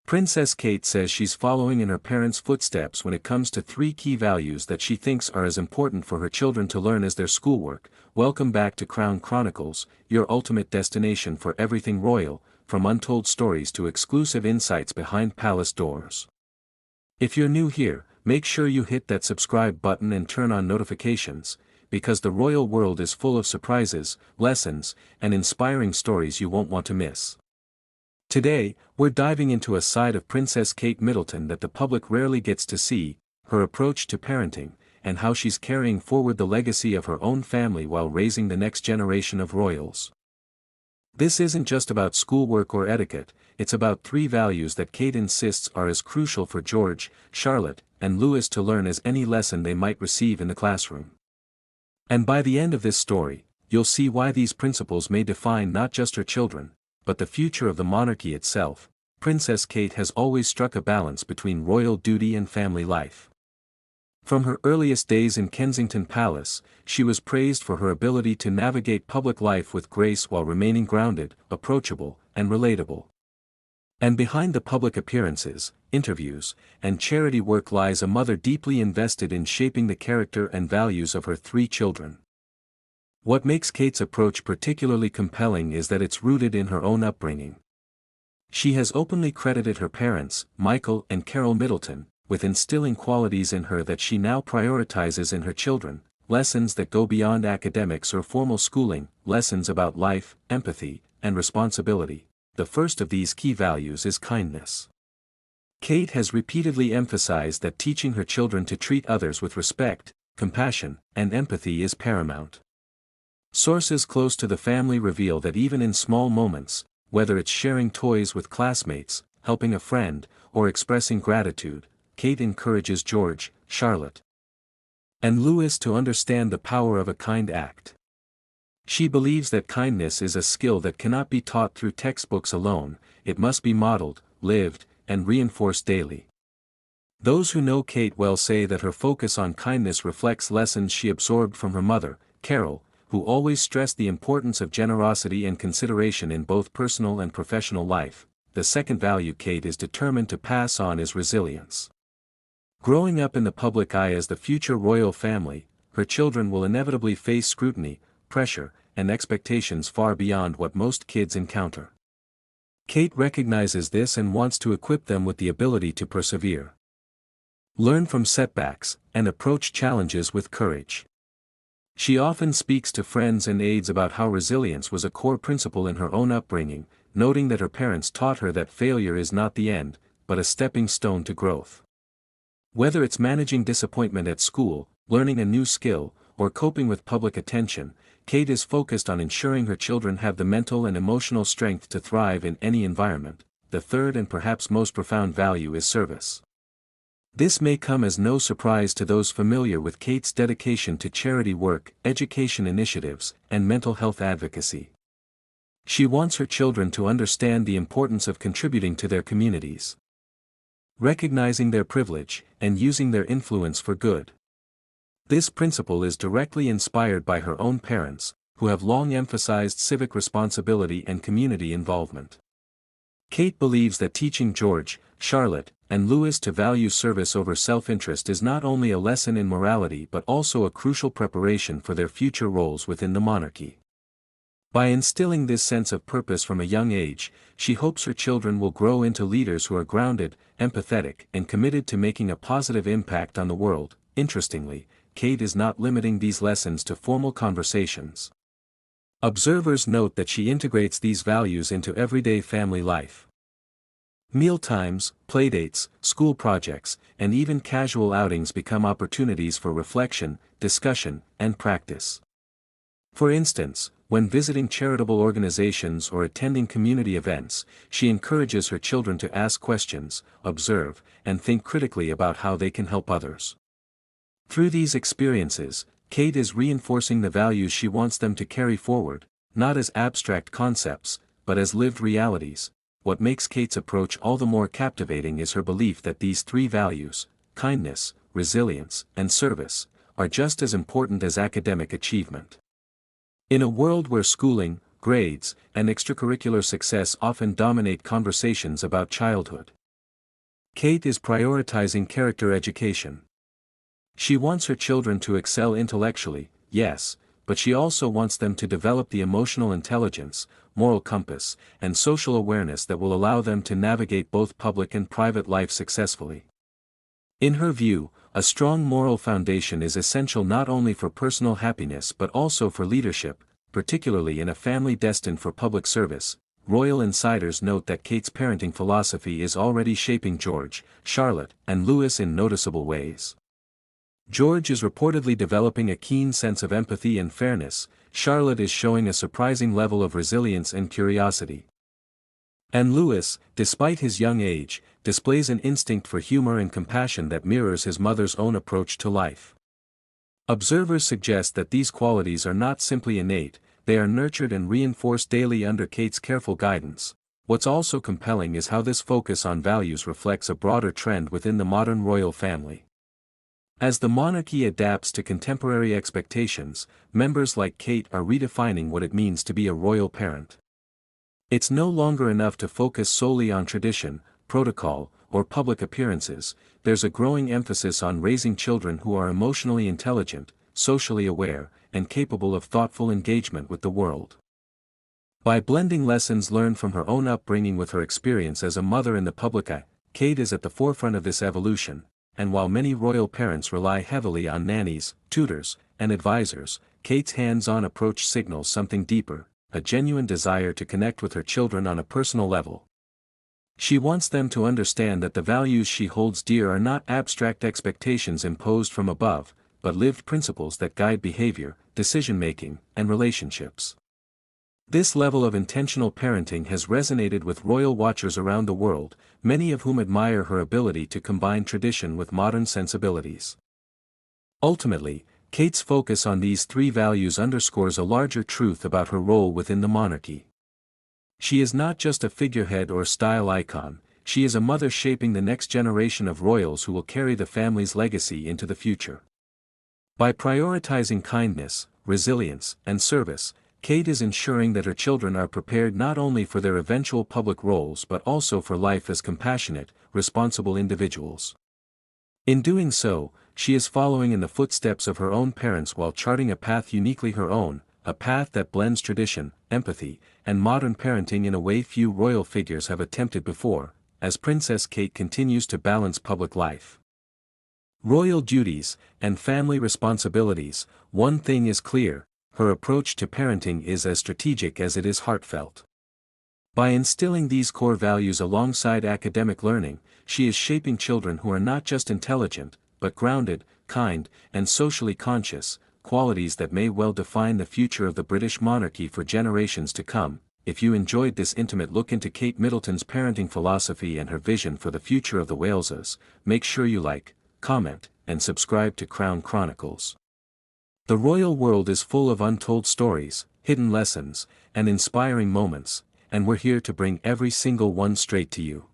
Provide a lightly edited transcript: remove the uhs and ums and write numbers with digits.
Princess Kate says she's following in her parents' footsteps when it comes to three key values that she thinks are as important for her children to learn as their schoolwork. Welcome back to Crown Chronicles, your ultimate destination for everything royal, from untold stories to exclusive insights behind palace doors. If you're new here, make sure you hit that subscribe button and turn on notifications, because the royal world is full of surprises, lessons, and inspiring stories you won't want to miss. Today, we're diving into a side of Princess Kate Middleton that the public rarely gets to see, her approach to parenting, and how she's carrying forward the legacy of her own family while raising the next generation of royals. This isn't just about schoolwork or etiquette, it's about three values that Kate insists are as crucial for George, Charlotte, and Louis to learn as any lesson they might receive in the classroom. And by the end of this story, you'll see why these principles may define not just her children, but the future of the monarchy itself. Princess Kate has always struck a balance between royal duty and family life. From her earliest days in Kensington Palace, she was praised for her ability to navigate public life with grace while remaining grounded, approachable, and relatable. And behind the public appearances, interviews, and charity work lies a mother deeply invested in shaping the character and values of her three children. What makes Kate's approach particularly compelling is that it's rooted in her own upbringing. She has openly credited her parents, Michael and Carol Middleton, with instilling qualities in her that she now prioritizes in her children, lessons that go beyond academics or formal schooling, lessons about life, empathy, and responsibility. The first of these key values is kindness. Kate has repeatedly emphasized that teaching her children to treat others with respect, compassion, and empathy is paramount. Sources close to the family reveal that even in small moments, whether it's sharing toys with classmates, helping a friend, or expressing gratitude, Kate encourages George, Charlotte, and Louis to understand the power of a kind act. She believes that kindness is a skill that cannot be taught through textbooks alone, it must be modeled, lived, and reinforced daily. Those who know Kate well say that her focus on kindness reflects lessons she absorbed from her mother, Carol, who always stressed the importance of generosity and consideration in both personal and professional life. The second value Kate is determined to pass on is resilience. Growing up in the public eye as the future royal family, her children will inevitably face scrutiny, pressure, and expectations far beyond what most kids encounter. Kate recognizes this and wants to equip them with the ability to persevere, learn from setbacks, and approach challenges with courage. She often speaks to friends and aides about how resilience was a core principle in her own upbringing, noting that her parents taught her that failure is not the end, but a stepping stone to growth. Whether it's managing disappointment at school, learning a new skill, or coping with public attention, Kate is focused on ensuring her children have the mental and emotional strength to thrive in any environment. The third and perhaps most profound value is service. This may come as no surprise to those familiar with Kate's dedication to charity work, education initiatives, and mental health advocacy. She wants her children to understand the importance of contributing to their communities, recognizing their privilege, and using their influence for good. This principle is directly inspired by her own parents, who have long emphasized civic responsibility and community involvement. Kate believes that teaching George, Charlotte, and Louis to value service over self-interest is not only a lesson in morality but also a crucial preparation for their future roles within the monarchy. By instilling this sense of purpose from a young age, she hopes her children will grow into leaders who are grounded, empathetic, and committed to making a positive impact on the world. Interestingly, Kate is not limiting these lessons to formal conversations. Observers note that she integrates these values into everyday family life. Mealtimes, playdates, school projects, and even casual outings become opportunities for reflection, discussion, and practice. For instance, when visiting charitable organizations or attending community events, she encourages her children to ask questions, observe, and think critically about how they can help others. Through these experiences, Kate is reinforcing the values she wants them to carry forward, not as abstract concepts, but as lived realities. What makes Kate's approach all the more captivating is her belief that these three values, kindness, resilience, and service, are just as important as academic achievement. In a world where schooling, grades, and extracurricular success often dominate conversations about childhood, Kate is prioritizing character education. She wants her children to excel intellectually, yes, but she also wants them to develop the emotional intelligence, moral compass, and social awareness that will allow them to navigate both public and private life successfully. In her view, a strong moral foundation is essential not only for personal happiness but also for leadership, particularly in a family destined for public service. Royal insiders note that Kate's parenting philosophy is already shaping George, Charlotte, and Louis in noticeable ways. George is reportedly developing a keen sense of empathy and fairness, Charlotte is showing a surprising level of resilience and curiosity. And Louis, despite his young age, displays an instinct for humor and compassion that mirrors his mother's own approach to life. Observers suggest that these qualities are not simply innate, they are nurtured and reinforced daily under Kate's careful guidance. What's also compelling is how this focus on values reflects a broader trend within the modern royal family. As the monarchy adapts to contemporary expectations, members like Kate are redefining what it means to be a royal parent. It's no longer enough to focus solely on tradition, protocol, or public appearances, there's a growing emphasis on raising children who are emotionally intelligent, socially aware, and capable of thoughtful engagement with the world. By blending lessons learned from her own upbringing with her experience as a mother in the public eye, Kate is at the forefront of this evolution. And while many royal parents rely heavily on nannies, tutors, and advisors, Kate's hands-on approach signals something deeper, a genuine desire to connect with her children on a personal level. She wants them to understand that the values she holds dear are not abstract expectations imposed from above, but lived principles that guide behavior, decision-making, and relationships. This level of intentional parenting has resonated with royal watchers around the world, many of whom admire her ability to combine tradition with modern sensibilities. Ultimately, Kate's focus on these three values underscores a larger truth about her role within the monarchy. She is not just a figurehead or style icon, she is a mother shaping the next generation of royals who will carry the family's legacy into the future. By prioritizing kindness, resilience, and service, Kate is ensuring that her children are prepared not only for their eventual public roles but also for life as compassionate, responsible individuals. In doing so, she is following in the footsteps of her own parents while charting a path uniquely her own, a path that blends tradition, empathy, and modern parenting in a way few royal figures have attempted before, as Princess Kate continues to balance public life, royal duties, and family responsibilities. One thing is clear: her approach to parenting is as strategic as it is heartfelt. By instilling these core values alongside academic learning, she is shaping children who are not just intelligent, but grounded, kind, and socially conscious, qualities that may well define the future of the British monarchy for generations to come. If you enjoyed this intimate look into Kate Middleton's parenting philosophy and her vision for the future of the Waleses, make sure you like, comment, and subscribe to Crown Chronicles. The royal world is full of untold stories, hidden lessons, and inspiring moments, and we're here to bring every single one straight to you.